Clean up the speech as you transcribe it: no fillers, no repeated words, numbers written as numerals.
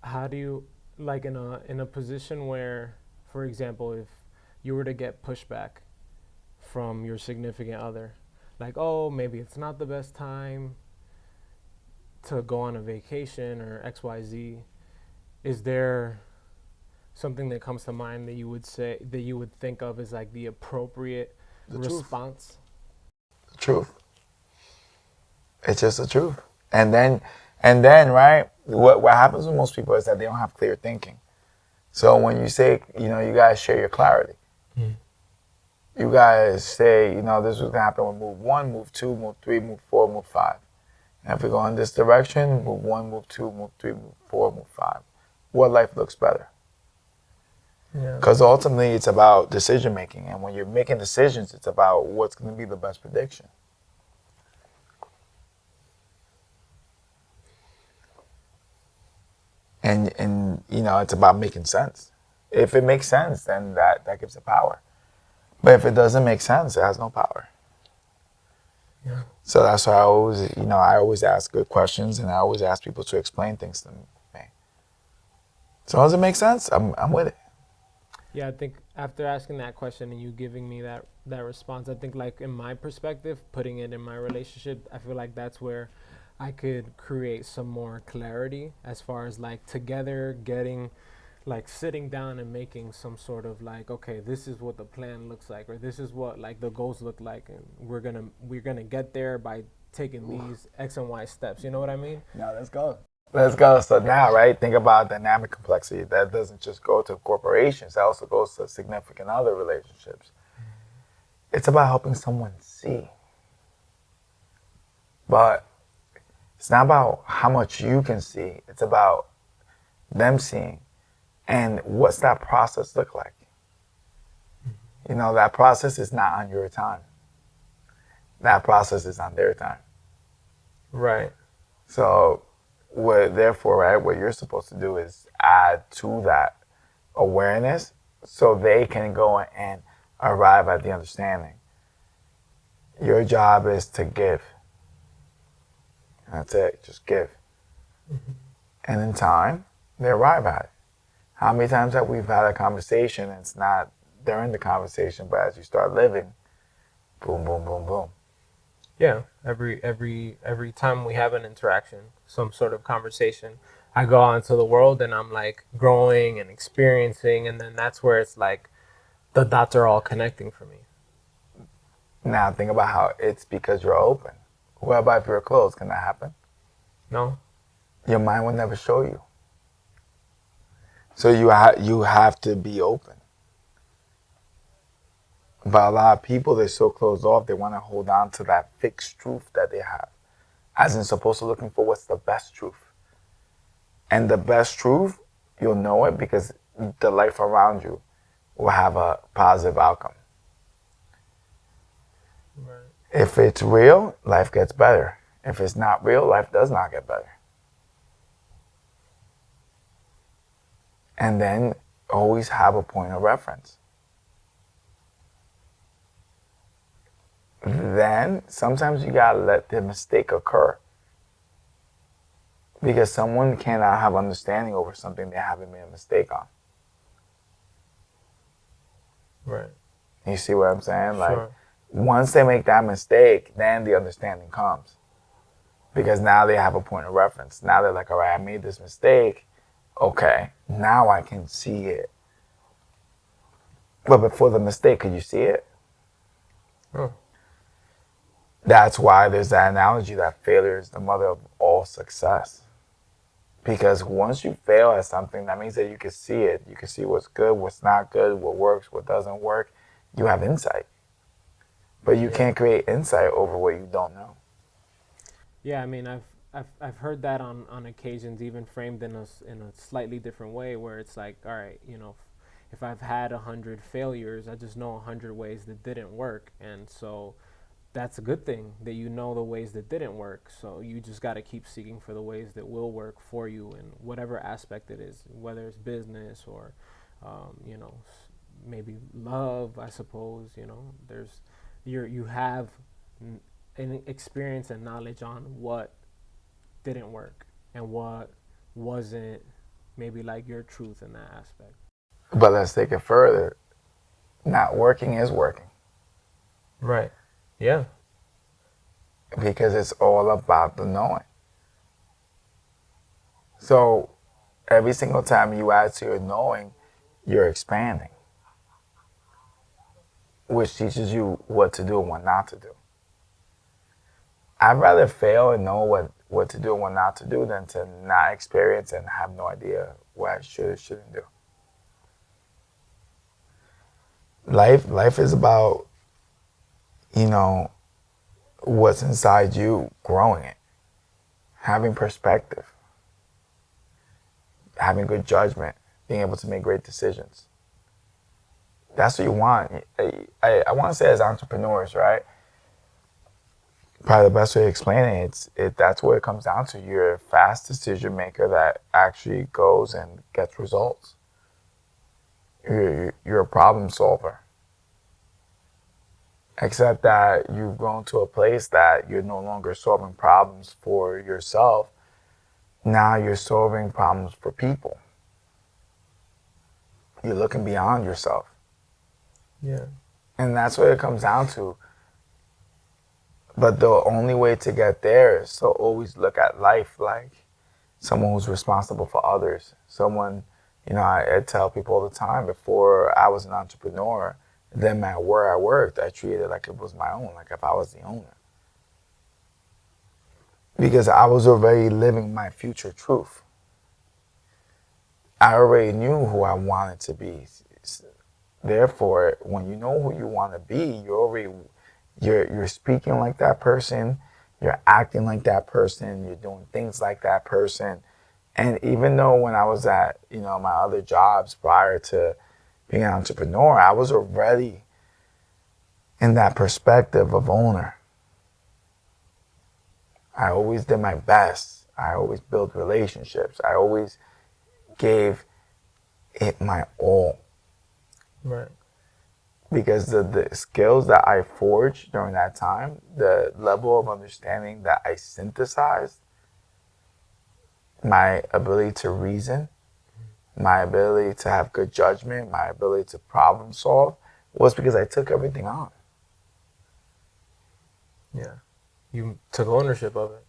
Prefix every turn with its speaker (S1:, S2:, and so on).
S1: how do you, like, in a position where, for example, if you were to get pushback from your significant other, like, oh, maybe it's not the best time to go on a vacation or XYZ, is there something that comes to mind that you would say, that you would think of as like the appropriate
S2: The truth.
S1: response?
S2: The truth. It's just the truth. And then, right, what happens with most people is that they don't have clear thinking. So when you say, you guys share your clarity.
S1: Mm.
S2: You guys say, this was gonna happen with move one, move two, move three, move four, move five. And if we go in this direction, move one, move two, move three, move four, move five. What life looks better?
S1: Yeah.
S2: Because ultimately, it's about decision making, and when you're making decisions, it's about what's going to be the best prediction. And it's about making sense. If it makes sense, then that gives it power. But if it doesn't make sense, it has no power.
S1: Yeah.
S2: So that's why I always ask good questions, and I always ask people to explain things to me. As long as it makes sense, I'm with it.
S1: Yeah, I think after asking that question and you giving me that response, I think, like, in my perspective, putting it in my relationship, I feel like that's where I could create some more clarity as far as, like, together getting, like, sitting down and making some sort of, like, okay, this is what the plan looks like, or this is what, like, the goals look like, and we're gonna get there by taking these X and Y steps. You know what I mean?
S2: Now let's go. Let's go. So now, right, think about dynamic complexity. That doesn't just go to corporations, that also goes to significant other relationships. It's about helping someone see. But it's not about how much you can see, it's about them seeing. And what's that process look like? That process is not on your time. That process is on their time.
S1: Right.
S2: So, therefore, right, what you're supposed to do is add to that awareness so they can go and arrive at the understanding. Your job is to give. That's it. Just give. And in time, they arrive at it. How many times have we had a conversation and it's not during the conversation, but as you start living, boom, boom, boom, boom.
S1: Yeah, every time we have an interaction, some sort of conversation, I go out into the world and I'm, like, growing and experiencing, and then that's where it's like the dots are all connecting for me.
S2: Now think about how it's because you're open. What about if you're closed? Can that happen?
S1: No.
S2: Your mind will never show you. So you have to be open. But a lot of people, they're so closed off, they want to hold on to that fixed truth that they have, as in supposed to looking for what's the best truth. And the best truth, you'll know it because the life around you will have a positive outcome.
S1: Right.
S2: If it's real, life gets better. If it's not real, life does not get better. And then always have a point of reference. Then sometimes you gotta let the mistake occur because someone cannot have understanding over something they haven't made a mistake on.
S1: Right.
S2: You see what I'm saying? Like,
S1: Sure.
S2: once they make that mistake, then the understanding comes because now they have a point of reference. Now they're like, all right, I made this mistake. Okay, now I can see it. But before the mistake, could you see it?
S1: Oh.
S2: That's why there's that analogy that failure is the mother of all success. Because once you fail at something, that means that you can see it. You can see what's good, what's not good, what works, what doesn't work. You have insight. But you
S1: Yeah.
S2: can't create insight over what you don't know.
S1: Yeah, I mean, I've heard that on occasions, even framed in a slightly different way, where it's like, all right, if I've had 100 failures, I just know 100 ways that didn't work, and so that's a good thing that you know the ways that didn't work. So you just got to keep seeking for the ways that will work for you in whatever aspect it is, whether it's business or, maybe love. I suppose there's you have an experience and knowledge on what didn't work and what wasn't maybe like your truth in that aspect.
S2: But let's take it further. Not working is working.
S1: Right. Yeah.
S2: Because it's all about the knowing. So every single time you add to your knowing, you're expanding, which teaches you what to do and what not to do. I'd rather fail and know what to do and what not to do than to not experience and have no idea what I should or shouldn't do. Life is about, you know, what's inside you, growing it, having perspective, having good judgment, being able to make great decisions. That's what you want. I want to say as entrepreneurs, right? Probably the best way to explain it, that's what it comes down to. You're a fast decision maker that actually goes and gets results. You're a problem solver. Except that you've grown to a place that you're no longer solving problems for yourself. Now you're solving problems for people. You're looking beyond yourself.
S1: Yeah.
S2: And that's what it comes down to. But the only way to get there is to always look at life like someone who's responsible for others. Someone, I tell people all the time, before I was an entrepreneur, then where I worked, I treated it like it was my own, like if I was the owner. Because I was already living my future truth. I already knew who I wanted to be. Therefore, when you know who you want to be, you're speaking like that person, you're acting like that person, you're doing things like that person. And even though when I was at, my other jobs prior to being an entrepreneur, I was already in that perspective of owner. I always did my best. I always built relationships. I always gave it my all.
S1: Right.
S2: Because the skills that I forged during that time, the level of understanding that I synthesized, my ability to reason, my ability to have good judgment, my ability to problem solve, was because I took everything on.
S1: Yeah. You took ownership of it.